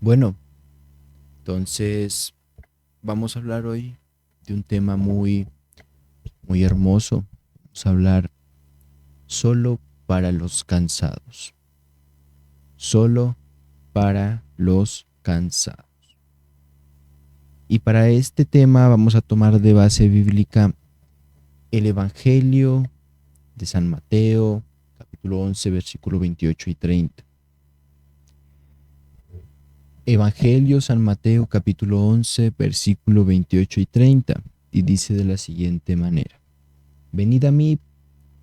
Bueno, entonces vamos a hablar hoy de un tema muy hermoso. Vamos a hablar solo para los cansados. Solo para los cansados. Y para este tema vamos a tomar de base bíblica el Evangelio de San Mateo, capítulo 11, versículo 28 y 30. Evangelio San Mateo, capítulo 11, versículo 28 y 30. Y dice de la siguiente manera: Venid a mí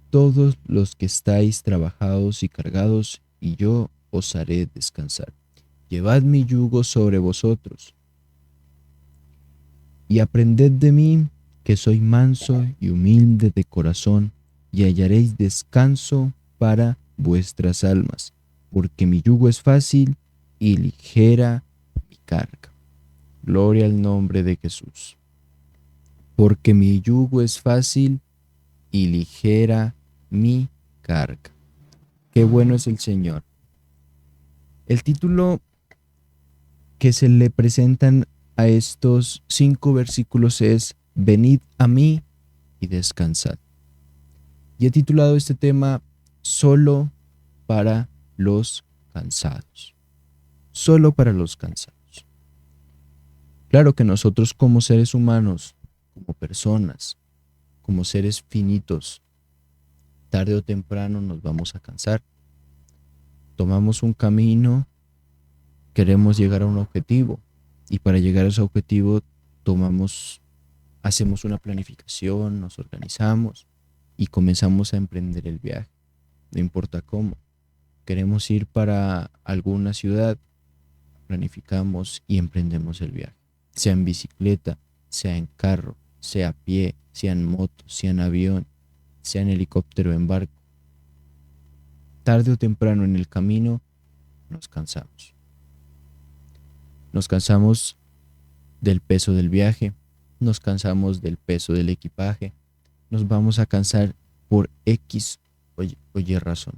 todos los que estáis trabajados y cargados, y yo os haré descansar. Llevad mi yugo sobre vosotros, y aprended de mí, que soy manso y humilde de corazón, y hallaréis descanso para vuestras almas, porque mi yugo es fácil y ligera mi carga. Gloria al nombre de Jesús. Porque mi yugo es fácil y ligera mi carga. Qué bueno es el Señor. El título que se le presentan a estos 5 versículos es Venid a mí y descansad. Y he titulado este tema Solo para los cansados. Solo para los cansados. Claro que nosotros como seres humanos, como personas, como seres finitos, tarde o temprano nos vamos a cansar. Tomamos un camino, queremos llegar a un objetivo, y para llegar a ese objetivo hacemos una planificación, nos organizamos y comenzamos a emprender el viaje. No importa cómo. Queremos ir para alguna ciudad, planificamos y emprendemos el viaje. Sea en bicicleta, sea en carro, sea a pie, sea en moto, sea en avión, sea en helicóptero o en barco. Tarde o temprano en el camino nos cansamos. Nos cansamos del peso del viaje, nos cansamos del peso del equipaje, nos vamos a cansar por X o Y razón.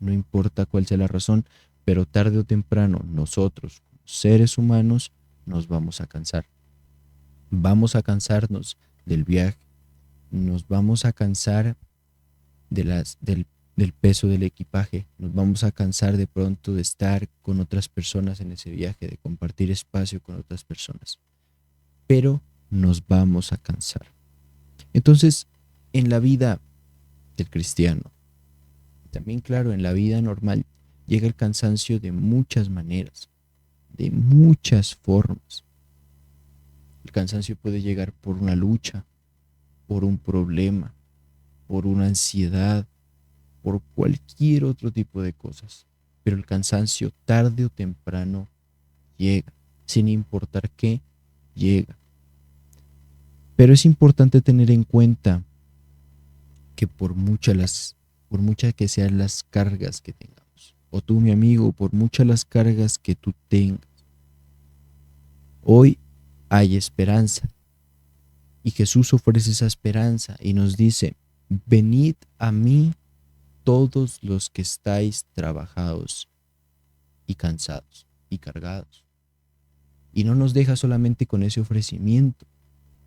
No importa cuál sea la razón, pero tarde o temprano nosotros, como seres humanos, nos vamos a cansar. Vamos a cansarnos del viaje, nos vamos a cansar del peso del equipaje, nos vamos a cansar de pronto de estar con otras personas en ese viaje, de compartir espacio con otras personas, pero nos vamos a cansar. Entonces, en la vida del cristiano, también claro, en la vida normal, llega el cansancio de muchas maneras, de muchas formas. El cansancio puede llegar por una lucha, por un problema, por una ansiedad, por cualquier otro tipo de cosas. Pero el cansancio tarde o temprano llega, sin importar qué, llega. Pero es importante tener en cuenta que por muchas que sean las cargas que tengamos, o tú, mi amigo, por muchas las cargas que tú tengas, hoy hay esperanza. Y Jesús ofrece esa esperanza y nos dice: venid a mí todos los que estáis trabajados y cansados y cargados. Y no nos deja solamente con ese ofrecimiento,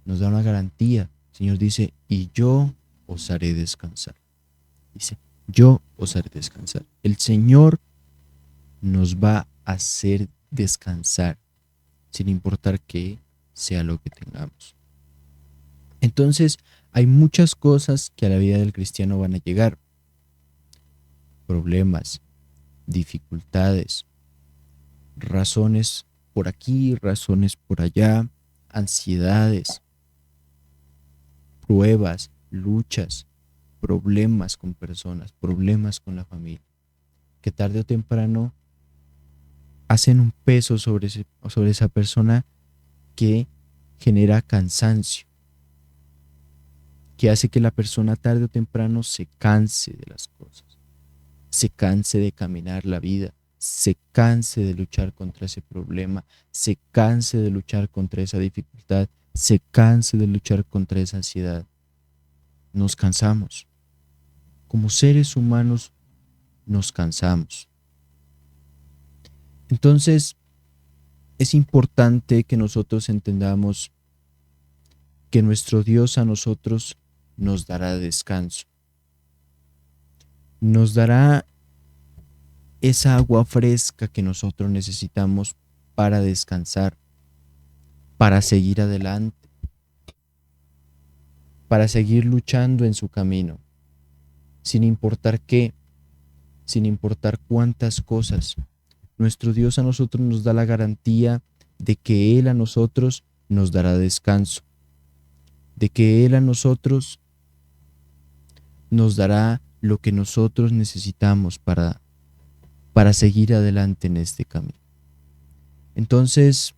nos da una garantía. El Señor dice: y yo os haré descansar. Dice: yo os haré descansar. El Señor nos va a hacer descansar, sin importar qué sea lo que tengamos. Entonces, hay muchas cosas que a la vida del cristiano van a llegar: problemas, dificultades, razones por aquí, razones por allá, ansiedades, pruebas, luchas, problemas con personas, problemas con la familia, que tarde o temprano hacen un peso sobre esa persona, que genera cansancio, que hace que la persona tarde o temprano se canse de las cosas, se canse de caminar la vida, se canse de luchar contra ese problema, se canse de luchar contra esa dificultad, se canse de luchar contra esa ansiedad. Nos cansamos. Como seres humanos nos cansamos. Entonces, Es importante que nosotros entendamos que nuestro Dios a nosotros nos dará descanso, nos dará esa agua fresca que nosotros necesitamos para descansar, para seguir adelante, para seguir luchando en su camino, sin importar qué, sin importar cuántas cosas. Nuestro Dios a nosotros nos da la garantía de que Él a nosotros nos dará descanso, de que Él a nosotros nos dará lo que nosotros necesitamos para seguir adelante en este camino. Entonces,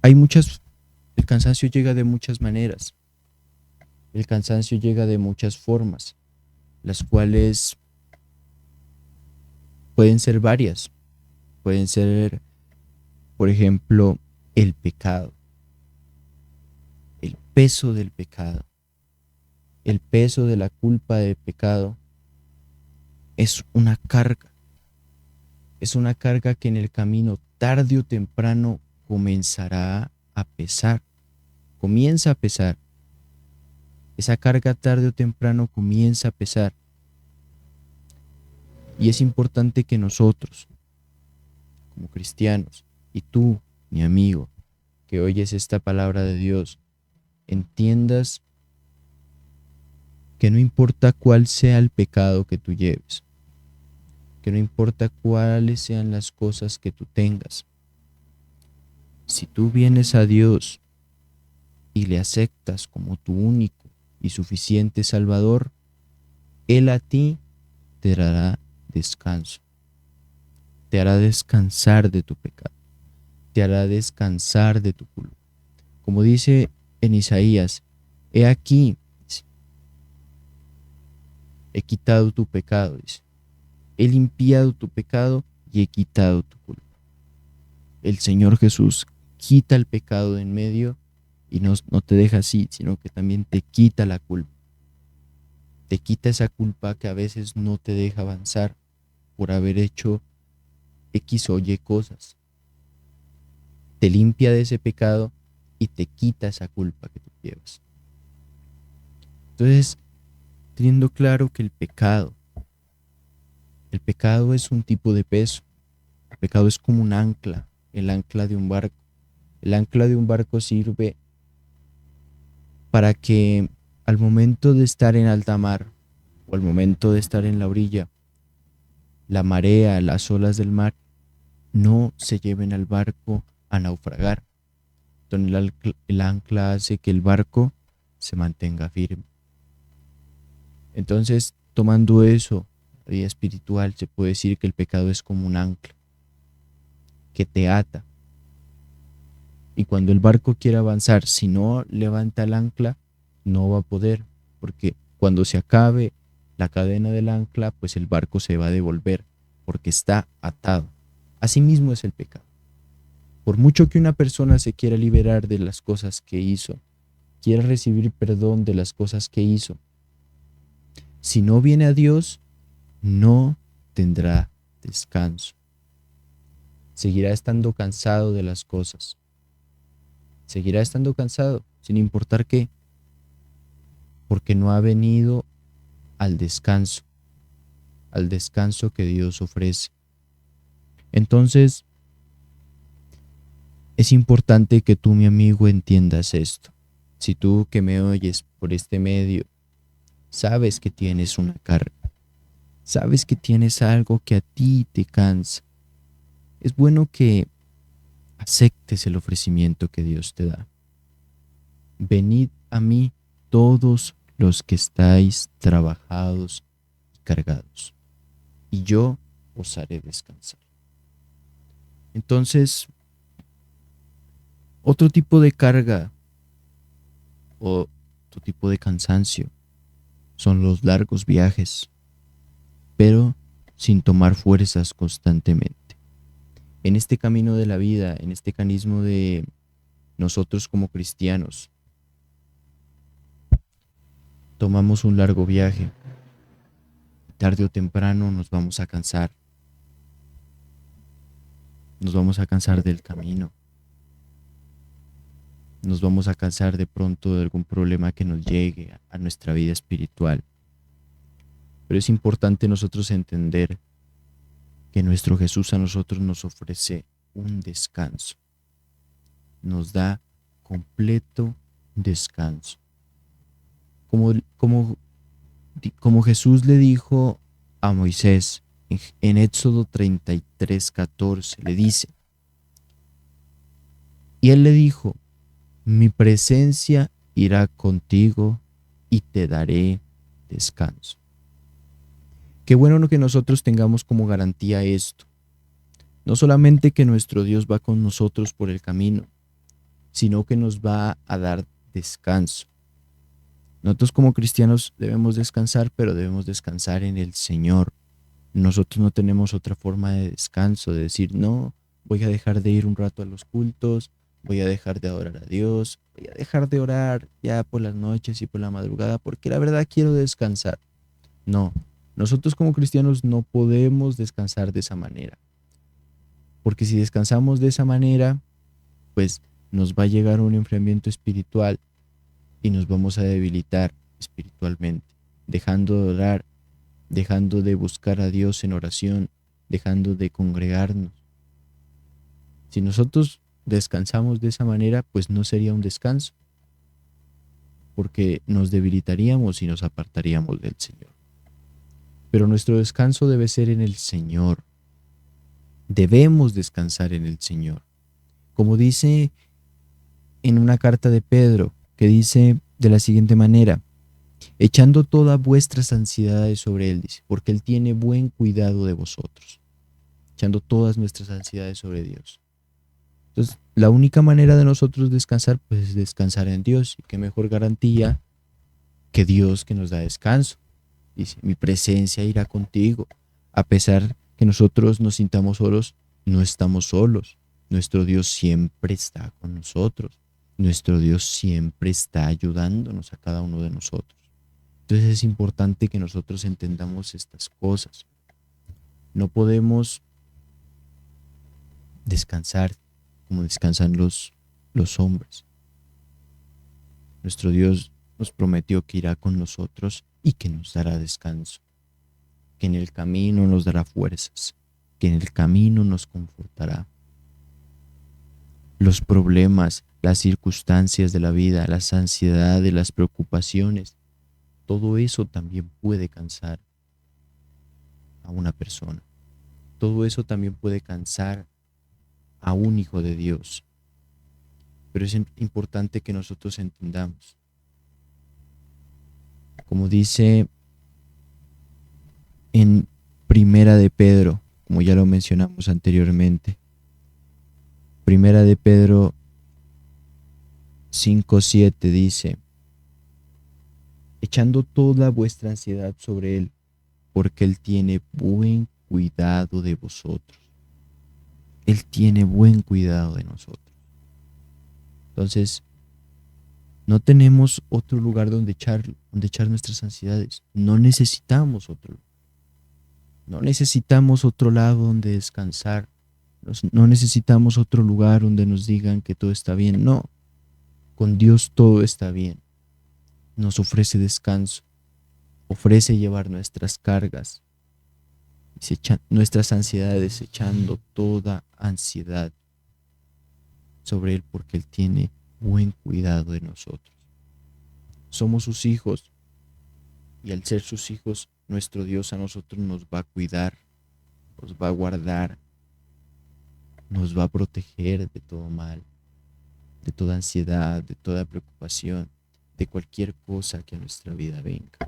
el cansancio llega de muchas maneras, el cansancio llega de muchas formas, las cuales pueden ser varias, pueden ser, por ejemplo, el pecado, el peso del pecado, el peso de la culpa del pecado es una carga que en el camino tarde o temprano comenzará a pesar, comienza a pesar. Esa carga tarde o temprano comienza a pesar. Y es importante que nosotros, como cristianos, y tú, mi amigo, que oyes esta palabra de Dios, entiendas que no importa cuál sea el pecado que tú lleves, que no importa cuáles sean las cosas que tú tengas, si tú vienes a Dios y le aceptas como tu único y suficiente Salvador, Él a ti te dará descanso, te hará descansar de tu pecado, te hará descansar de tu culpa. Como dice en Isaías, he aquí, he quitado tu pecado, dice, he limpiado tu pecado y he quitado tu culpa. El Señor Jesús quita el pecado de en medio y no te deja así, sino que también te quita la culpa. Te quita esa culpa que a veces no te deja avanzar por haber hecho X o Y cosas. Te limpia de ese pecado y te quita esa culpa que tú llevas. Entonces, teniendo claro que el pecado es un tipo de peso. El pecado es como un ancla, el ancla de un barco. El ancla de un barco sirve para que al momento de estar en alta mar o al momento de estar en la orilla, la marea, las olas del mar no se lleven al barco a naufragar. Entonces el ancla hace que el barco se mantenga firme. Entonces, tomando eso, la vida espiritual, se puede decir que el pecado es como un ancla que te ata. Y cuando el barco quiere avanzar, si no levanta el ancla, no va a poder, porque cuando se acabe la cadena del ancla, pues el barco se va a devolver, porque está atado. Asimismo es el pecado. Por mucho que una persona se quiera liberar de las cosas que hizo, quiera recibir perdón de las cosas que hizo, si no viene a Dios, no tendrá descanso. Seguirá estando cansado de las cosas. Seguirá estando cansado, sin importar qué, porque no ha venido al descanso que Dios ofrece. Entonces, es importante que tú, mi amigo, entiendas esto. Si tú que me oyes por este medio, sabes que tienes una carga, sabes que tienes algo que a ti te cansa, es bueno que aceptes el ofrecimiento que Dios te da. Venid a mí todos los que estáis trabajados y cargados, y yo os haré descansar. Entonces, otro tipo de carga o otro tipo de cansancio son los largos viajes, pero sin tomar fuerzas constantemente. En este camino de la vida, en este canismo de nosotros como cristianos, tomamos un largo viaje. Tarde o temprano nos vamos a cansar. nos vamos a cansar del camino, nos vamos a cansar de pronto de algún problema que nos llegue a nuestra vida espiritual. Pero es importante nosotros entender que nuestro Jesús a nosotros nos ofrece un descanso, nos da completo descanso. Como, como, como Jesús le dijo a Moisés en Éxodo 33:14, le dice, y él le dijo, mi presencia irá contigo y te daré descanso. Qué bueno que nosotros tengamos como garantía esto. No solamente que nuestro Dios va con nosotros por el camino, sino que nos va a dar descanso. Nosotros como cristianos debemos descansar, pero debemos descansar en el Señor. Nosotros no tenemos otra forma de descanso, de decir, no, voy a dejar de ir un rato a los cultos, voy a dejar de adorar a Dios, voy a dejar de orar ya por las noches y por la madrugada, porque la verdad quiero descansar. No, nosotros como cristianos no podemos descansar de esa manera, porque si descansamos de esa manera, pues nos va a llegar un enfriamiento espiritual y nos vamos a debilitar espiritualmente, dejando de orar, dejando de buscar a Dios en oración, dejando de congregarnos. Si nosotros descansamos de esa manera, pues no sería un descanso, porque nos debilitaríamos y nos apartaríamos del Señor. Pero nuestro descanso debe ser en el Señor. Debemos descansar en el Señor. Como dice en una carta de Pedro, que dice de la siguiente manera, echando todas vuestras ansiedades sobre Él, dice, porque Él tiene buen cuidado de vosotros. Echando todas nuestras ansiedades sobre Dios. Entonces, la única manera de nosotros descansar, pues es descansar en Dios. Y qué mejor garantía que Dios que nos da descanso. Dice, mi presencia irá contigo. A pesar que nosotros nos sintamos solos, no estamos solos. Nuestro Dios siempre está con nosotros. Nuestro Dios siempre está ayudándonos a cada uno de nosotros. Entonces es importante que nosotros entendamos estas cosas. No podemos descansar como descansan los hombres. Nuestro Dios nos prometió que irá con nosotros y que nos dará descanso, que en el camino nos dará fuerzas, que en el camino nos confortará. Los problemas, las circunstancias de la vida, las ansiedades, las preocupaciones, todo eso también puede cansar a una persona. Todo eso también puede cansar a un hijo de Dios. Pero es importante que nosotros entendamos. Como dice en Primera de Pedro, como ya lo mencionamos anteriormente, Primera de Pedro 5:7 dice, echando toda vuestra ansiedad sobre Él, porque Él tiene buen cuidado de vosotros. Él tiene buen cuidado de nosotros. Entonces, no tenemos otro lugar donde echar nuestras ansiedades. No necesitamos otro lugar. No necesitamos otro lado donde descansar. No necesitamos otro lugar donde nos digan que todo está bien. No, con Dios todo está bien. Nos ofrece descanso. Ofrece llevar nuestras cargas, nuestras ansiedades, echando toda ansiedad sobre Él porque Él tiene buen cuidado de nosotros. Somos sus hijos y al ser sus hijos, nuestro Dios a nosotros nos va a cuidar, nos va a guardar, nos va a proteger de todo mal, de toda ansiedad, de toda preocupación, de cualquier cosa que a nuestra vida venga.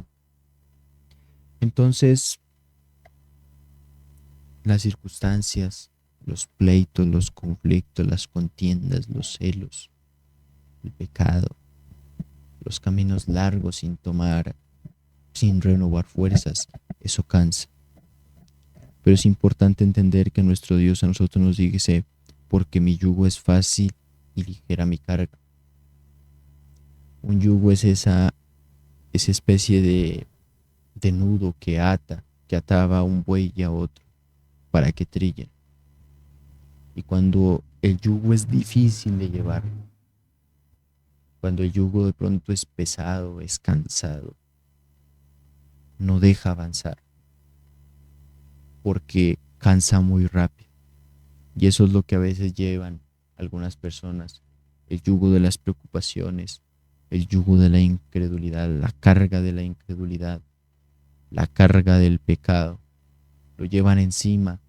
Entonces, las circunstancias, los pleitos, los conflictos, las contiendas, los celos, el pecado, los caminos largos sin renovar fuerzas, eso cansa. Pero es importante entender que nuestro Dios a nosotros nos dice, porque mi yugo es fácil y ligera mi carga. Un yugo es esa especie de nudo que ataba a un buey y a otro para que trillen. Y cuando el yugo es difícil de llevar, cuando el yugo de pronto es pesado, es cansado, no deja avanzar porque cansa muy rápido. Y eso es lo que a veces llevan algunas personas, el yugo de las preocupaciones, el yugo de la incredulidad, la carga de la incredulidad, la carga del pecado, lo llevan encima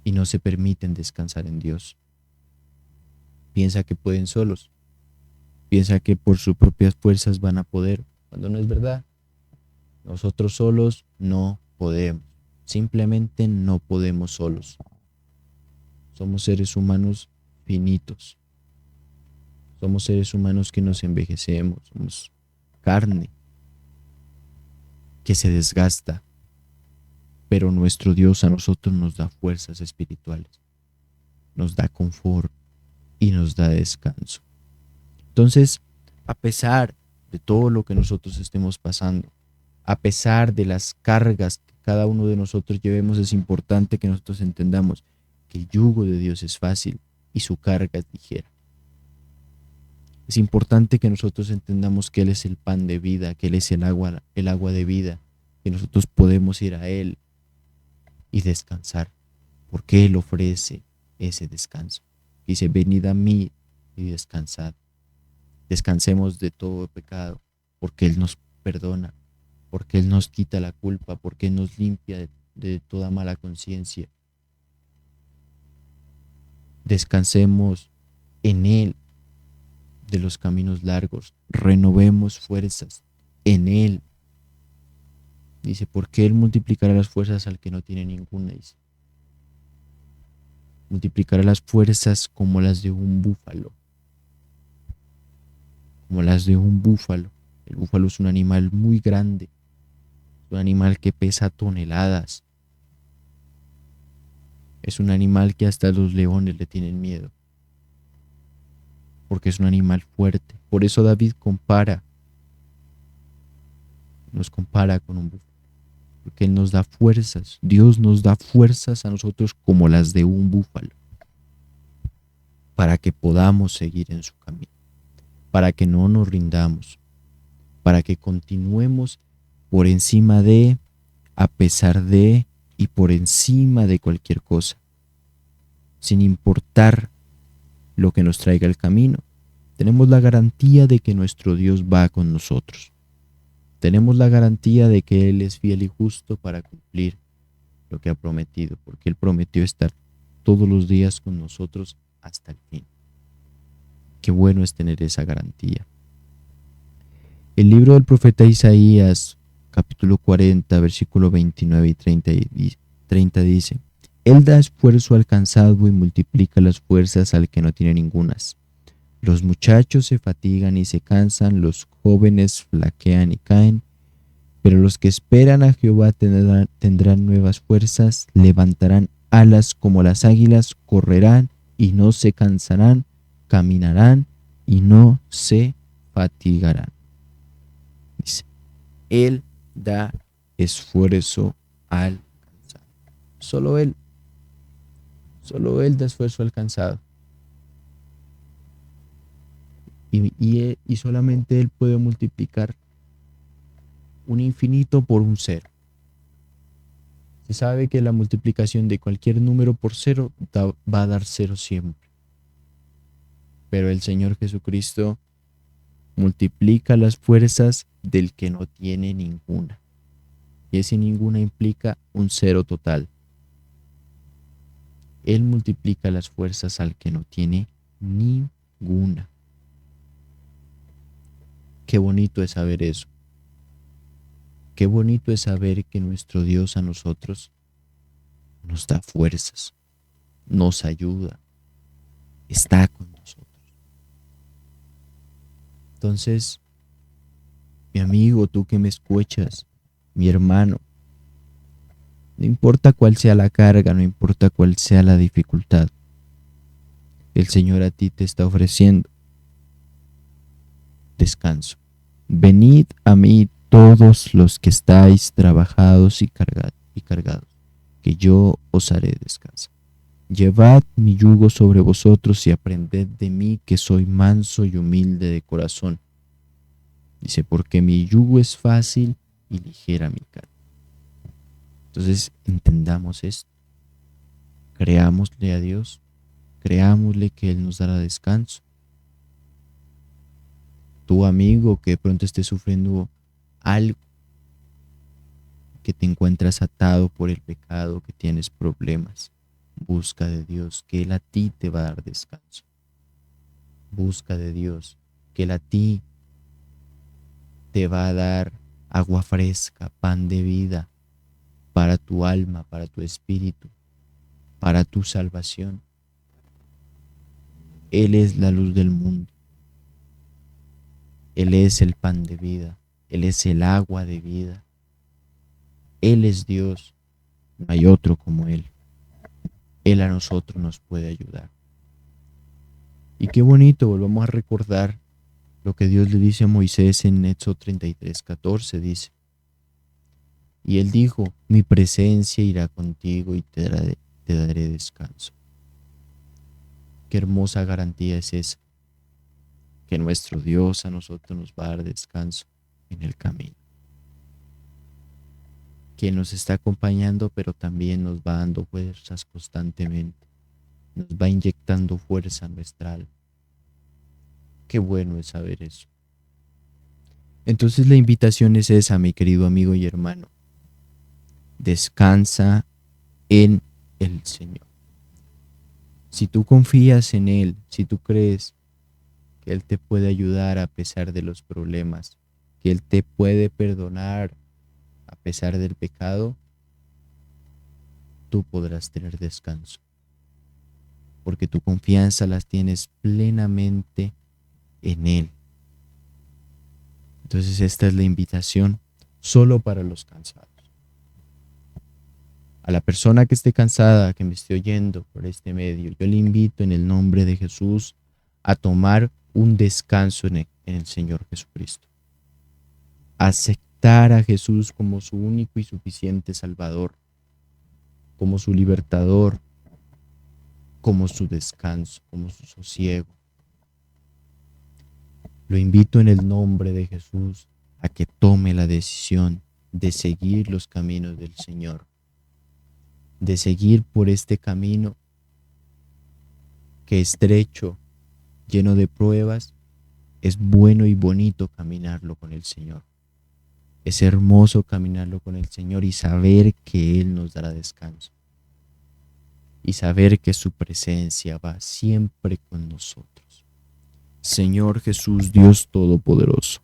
y no se permiten descansar en Dios. Piensa que pueden solos, piensa que por sus propias fuerzas van a poder, cuando no es verdad. Nosotros solos no podemos, simplemente no podemos solos. Somos seres humanos finitos, somos seres humanos que nos envejecemos, somos carne que se desgasta, pero nuestro Dios a nosotros nos da fuerzas espirituales, nos da confort y nos da descanso. Entonces, a pesar de todo lo que nosotros estemos pasando, a pesar de las cargas que cada uno de nosotros llevemos, es importante que nosotros entendamos que el yugo de Dios es fácil y su carga es ligera. Es importante que nosotros entendamos que Él es el pan de vida, que Él es el agua de vida, que nosotros podemos ir a Él y descansar, porque Él ofrece ese descanso. Dice, venid a mí y descansad. Descansemos de todo pecado, porque Él nos perdona, porque Él nos quita la culpa, porque Él nos limpia de toda mala conciencia. Descansemos en Él de los caminos largos, renovemos fuerzas en Él. Dice, porque Él multiplicará las fuerzas al que no tiene ninguna. Dice, multiplicará las fuerzas como las de un búfalo. Como las de un búfalo. El búfalo es un animal muy grande, es un animal que pesa toneladas. Es un animal que hasta los leones le tienen miedo, porque es un animal fuerte. Por eso David nos compara con un búfalo, porque Él nos da fuerzas. Dios nos da fuerzas a nosotros como las de un búfalo, para que podamos seguir en su camino, para que no nos rindamos, para que continuemos por encima de, a pesar de y por encima de cualquier cosa, sin importar lo que nos traiga el camino. Tenemos la garantía de que nuestro Dios va con nosotros. Tenemos la garantía de que Él es fiel y justo para cumplir lo que ha prometido, porque Él prometió estar todos los días con nosotros hasta el fin. Qué bueno es tener esa garantía. El libro del profeta Isaías, capítulo 40, versículo 29 y 30 dice, Él da esfuerzo al cansado y multiplica las fuerzas al que no tiene ningunas. Los muchachos se fatigan y se cansan, los jóvenes flaquean y caen, pero los que esperan a Jehová tendrán nuevas fuerzas, levantarán alas como las águilas, correrán y no se cansarán, caminarán y no se fatigarán. Dice, Él da esfuerzo al cansado. Solo Él da esfuerzo al cansado. Y solamente Él puede multiplicar un infinito por un cero. Se sabe que la multiplicación de cualquier número por cero va a dar cero siempre. Pero el Señor Jesucristo multiplica las fuerzas del que no tiene ninguna. Y ese ninguna implica un cero total. Él multiplica las fuerzas al que no tiene ninguna. Qué bonito es saber eso. Qué bonito es saber que nuestro Dios a nosotros nos da fuerzas, nos ayuda, está con nosotros. Entonces, mi amigo, tú que me escuchas, mi hermano, no importa cuál sea la carga, no importa cuál sea la dificultad, el Señor a ti te está ofreciendo descanso. Venid a mí todos los que estáis trabajados y cargados, que yo os haré descansar. Llevad mi yugo sobre vosotros y aprended de mí, que soy manso y humilde de corazón. Dice, porque mi yugo es fácil y ligera mi carga. Entonces entendamos esto, creámosle a Dios, creámosle que Él nos dará descanso. Tu amigo que de pronto esté sufriendo algo, que te encuentras atado por el pecado, que tienes problemas, busca de Dios, que Él a ti te va a dar descanso. Busca de Dios, que Él a ti te va a dar agua fresca, pan de vida para tu alma, para tu espíritu, para tu salvación. Él es la luz del mundo. Él es el pan de vida. Él es el agua de vida. Él es Dios. No hay otro como Él. Él a nosotros nos puede ayudar. Y qué bonito, volvamos a recordar lo que Dios le dice a Moisés en Éxodo 33:14, dice. Y Él dijo, mi presencia irá contigo y te daré descanso. Qué hermosa garantía es esa, que nuestro Dios a nosotros nos va a dar descanso en el camino. Que nos está acompañando, pero también nos va dando fuerzas constantemente. Nos va inyectando fuerza a nuestra alma. Qué bueno es saber eso. Entonces la invitación es esa, mi querido amigo y hermano. Descansa en el Señor. Si tú confías en Él, si tú crees que Él te puede ayudar a pesar de los problemas, que Él te puede perdonar a pesar del pecado, tú podrás tener descanso, porque tu confianza la tienes plenamente en Él. Entonces esta es la invitación solo para los cansados. A la persona que esté cansada, que me esté oyendo por este medio, yo le invito en el nombre de Jesús a tomar un descanso en el Señor Jesucristo. Aceptar a Jesús como su único y suficiente Salvador, como su libertador, como su descanso, como su sosiego. Lo invito en el nombre de Jesús a que tome la decisión de seguir los caminos del Señor, de seguir por este camino que estrecho, lleno de pruebas, es bueno y bonito caminarlo con el Señor. Es hermoso caminarlo con el Señor y saber que Él nos dará descanso. Y saber que su presencia va siempre con nosotros. Señor Jesús, Dios Todopoderoso,